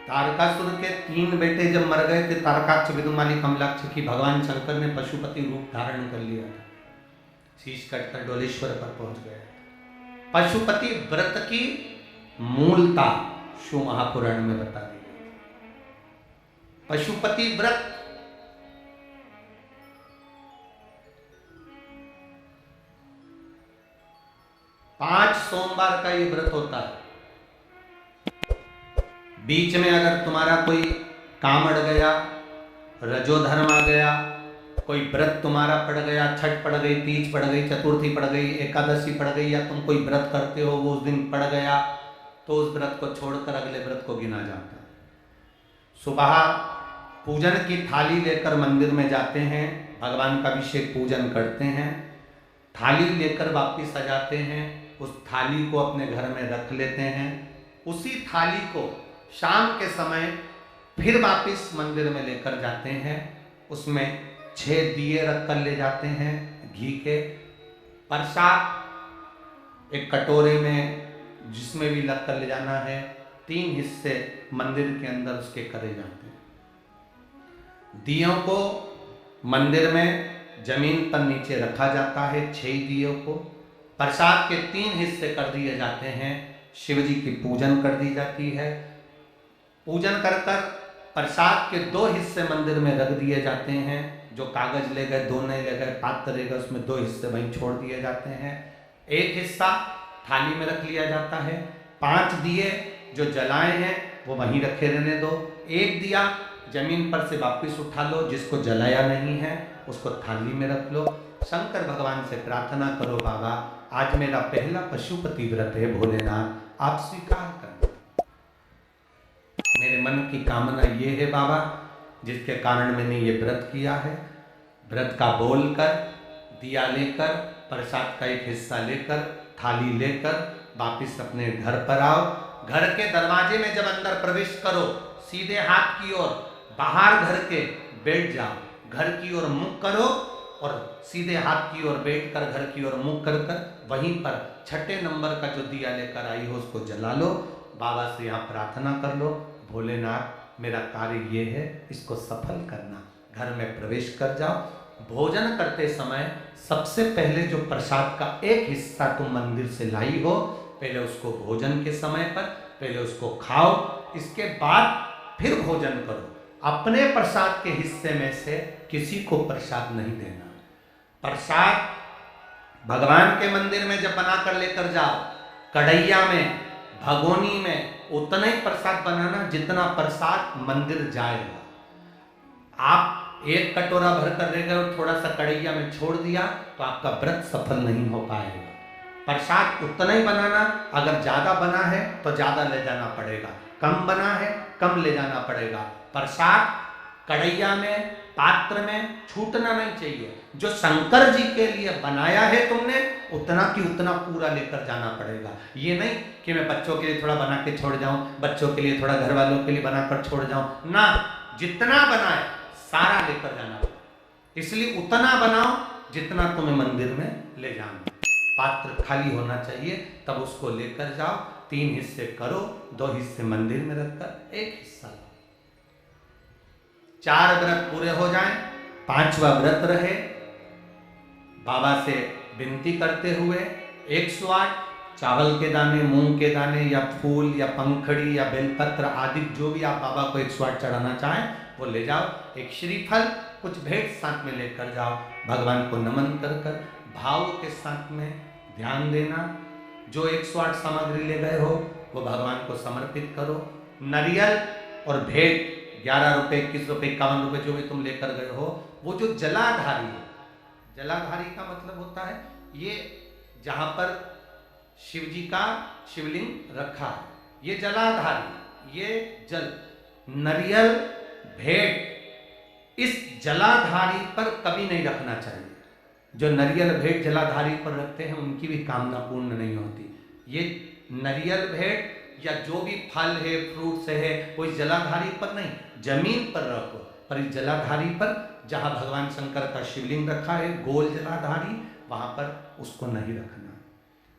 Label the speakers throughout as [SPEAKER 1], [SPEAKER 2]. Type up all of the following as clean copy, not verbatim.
[SPEAKER 1] तारकासुर के 3 बेटे जब मर गए थे, तारकाक्ष, विदुमाली, कमलाक्ष की, भगवान शंकर ने पशुपति रूप धारण कर लिया था, शीश कटकर डोलेश्वर पर पहुंच गया था। पशुपति व्रत की मूलता शिव महापुराण में बता दी गई। पशुपति व्रत पांच सोमवार का ये व्रत होता है। बीच में अगर तुम्हारा कोई काम अड़ गया, रजोधर्म आ गया, कोई व्रत तुम्हारा पड़ गया, छठ पड़ गई, तीज पड़ गई, चतुर्थी पड़ गई, एकादशी पड़ गई, या तुम कोई व्रत करते हो वो उस दिन पड़ गया, तो उस व्रत को छोड़कर अगले व्रत को गिना जाता है। सुबह पूजन की थाली लेकर मंदिर में जाते हैं, भगवान का अभिषेक पूजन करते हैं, थाली लेकर वापिस आ जाते हैं, उस थाली को अपने घर में रख लेते हैं। उसी थाली को शाम के समय फिर वापिस मंदिर में लेकर जाते हैं, उसमें 6 दिए रख कर ले जाते हैं घी के। प्रसाद एक कटोरे में जिसमें भी लग कर ले जाना है, 3 हिस्से मंदिर के अंदर उसके करे जाते हैं। दियों को मंदिर में जमीन पर नीचे रखा जाता है, 6 दियों को। प्रसाद के 3 हिस्से कर दिए जाते हैं, शिव जी की पूजन कर दी जाती है। पूजन कर कर प्रसाद के 2 हिस्से मंदिर में रख दिए जाते हैं, जो कागज ले गए, दोने ले गए, पात्र ले गए, उसमें 2 हिस्से वहीं छोड़ दिए जाते हैं। एक हिस्सा थाली में रख लिया जाता है। 5 दिए जो जलाए हैं वो वहीं रखे रहने दो। एक दिया जमीन पर से वापस उठा लो, जिसको जलाया नहीं है उसको थाली में रख लो। शंकर भगवान से प्रार्थना करो, बाबा आज मेरा पहला पशुपति व्रत है, भोलेनाथ आप स्वीकार कर, मेरे मन की कामना ये है बाबा, जिसके कारण मैंने ये व्रत किया है। व्रत का बोलकर, दिया लेकर, प्रसाद का एक हिस्सा लेकर, थाली लेकर वापिस अपने घर पर आओ। घर के दरवाजे में जब अंदर प्रवेश करो, सीधे हाथ की ओर बाहर घर के बैठ जाओ, घर की ओर मुख करो और सीधे हाथ की ओर बैठ कर घर की ओर मुख कर कर वहीं पर 6ठे नंबर का जो दिया लेकर आई हो उसको जला लो। बाबा से यहाँ प्रार्थना कर लो, भोलेनाथ मेरा कार्य ये है, इसको सफल करना। घर में प्रवेश कर जाओ। भोजन करते समय सबसे पहले जो प्रसाद का एक हिस्सा तुम मंदिर से लाई हो, पहले उसको भोजन के समय पर पहले उसको खाओ, इसके बाद फिर भोजन करो। अपने प्रसाद के हिस्से में से किसी को प्रसाद नहीं देना। प्रसाद भगवान के मंदिर में जब बना कर लेकर जाओ, कढ़ैया में, भगोनी में उतना ही प्रसाद बनाना जितना प्रसाद मंदिर जाएगा। आप एक कटोरा भर कर ले गए और थोड़ा सा कढ़ैया में छोड़ दिया तो आपका व्रत सफल नहीं हो पाएगा। प्रसाद उतना ही बनाना, अगर ज्यादा बना है तो ज्यादा ले जाना पड़ेगा, कम बना है कम ले जाना पड़ेगा। प्रसाद कढ़ैया में, पात्र में छूटना नहीं चाहिए। जो शंकर जी के लिए बनाया है तुमने, उतना की उतना पूरा लेकर जाना पड़ेगा। ये नहीं कि मैं बच्चों के लिए थोड़ा बना के छोड़ जाऊं, बच्चों के लिए थोड़ा घर वालों के लिए बनाकर छोड़ जाऊं ना, जितना बनाए सारा लेकर जाना पड़ेगा। इसलिए उतना बनाओ जितना तुम्हें मंदिर में ले जाना। पात्र खाली होना चाहिए, तब उसको लेकर जाओ। 3 हिस्से करो, 2 हिस्से मंदिर में रखकर एक हिस्सा लो। 4 व्रत पूरे हो जाएं, 5वां व्रत रहे। बाबा से विनती करते हुए 108 चावल के दाने, मूंग के दाने या फूल या पंखड़ी या बेलपत्र आदि जो भी आप बाबा को 108 चढ़ाना चाहें वो ले जाओ। एक श्रीफल, कुछ भेंट साथ में लेकर जाओ। भगवान को नमन कर कर भाव के साथ में ध्यान देना। जो 108 सामग्री ले गए हो वो भगवान को समर्पित करो। नारियल और भेंट 11 रुपये, 21 रुपये, 51 रुपये जो भी तुम लेकर गए हो, वो जो जलाधारी है, जलाधारी का मतलब होता है ये जहाँ पर शिव जी का शिवलिंग रखा है, ये जलाधारी, ये जल, नारियल, भेंट इस जलाधारी पर कभी नहीं रखना चाहिए। जो नारियल भेंट जलाधारी पर रखते हैं उनकी भी कामना पूर्ण नहीं होती। ये नारियल भेंट या जो भी फल है, फ्रूट्स है, कोई जलाधारी पर नहीं, जमीन पर रखो। पर इस जलाधारी पर जहाँ भगवान शंकर का शिवलिंग रखा है, गोल जलाधारी, वहाँ पर उसको नहीं रखना।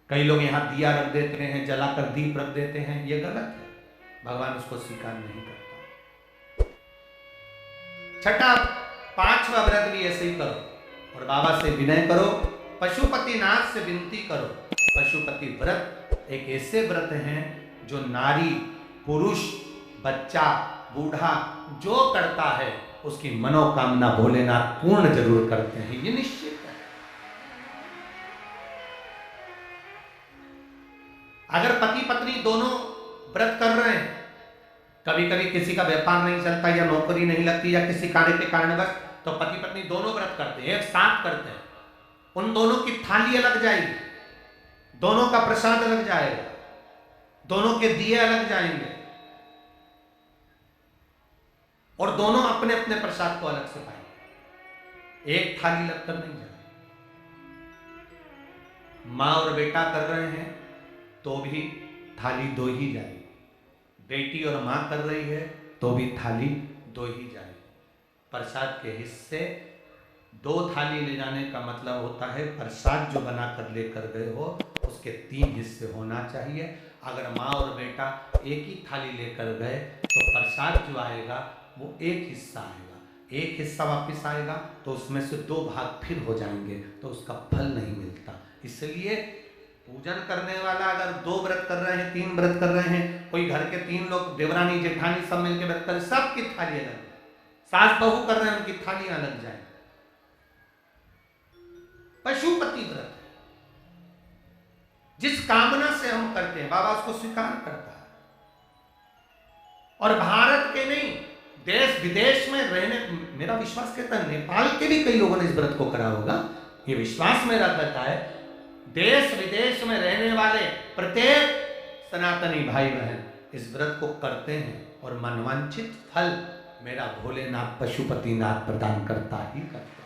[SPEAKER 1] कई लोग यहाँ दिया रख देते हैं, जलाकर दीप रख देते हैं, ये गलत है। भगवान उसको स्वीकार नहीं करता। छठा, पांचवा व्रत भी ऐसे ही करो और बाबा से विनय करो, पशुपतिनाथ से विनती करो। पशुपति व्रत एक ऐसे व्रत हैं जो नारी, पुरुष, बच्चा, बूढ़ा जो करता है उसकी मनोकामना भोलेनाथ पूर्ण जरूर करते हैं, ये निश्चित है। अगर पति पत्नी दोनों व्रत कर रहे हैं, कभी कभी किसी का व्यापार नहीं चलता या नौकरी नहीं लगती या किसी कार्य के कारणवश, तो पति पत्नी दोनों व्रत करते हैं, एक साथ करते हैं, उन दोनों की थाली अलग जाएगी, दोनों का प्रसाद अलग जाएगा, दोनों के दिए अलग जाएंगे और दोनों अपने अपने प्रसाद को अलग से पाएंगे, एक थाली लगकर नहीं जाएगी। मां और बेटा कर रहे हैं तो भी थाली दो ही जाएगी, बेटी और मां कर रही है तो भी थाली दो ही जाएगी। प्रसाद के हिस्से दो थाली ले जाने का मतलब होता है प्रसाद जो बनाकर लेकर गए हो उसके 3 हिस्से होना चाहिए। अगर माँ और बेटा एक ही थाली लेकर गए तो प्रसाद जो आएगा वो एक हिस्सा आएगा, एक हिस्सा वापस आएगा तो उसमें से 2 भाग फिर हो जाएंगे, तो उसका फल नहीं मिलता। इसलिए पूजन करने वाला अगर 2 व्रत कर रहे हैं, 3 व्रत कर रहे हैं, कोई घर के 3 लोग, देवरानी जेठानी सब मिलकर व्रत कर, सबकी थाली अलग, सास बहू कर रहे हैं उनकी थाली अलग जाए। पशुपति व्रत जिस कामना से हम करते हैं बाबा उसको स्वीकार करता है। और भारत के नहीं, देश विदेश में रहने, मेरा विश्वास कहता है नेपाल के भी कई लोगों ने इस व्रत को करा होगा, ये विश्वास मेरा कहता है। देश विदेश में रहने वाले प्रत्येक सनातनी भाई बहन इस व्रत को करते हैं और मनवांछित फल मेरा भोलेनाथ पशुपतिनाथ प्रदान करता ही करता है।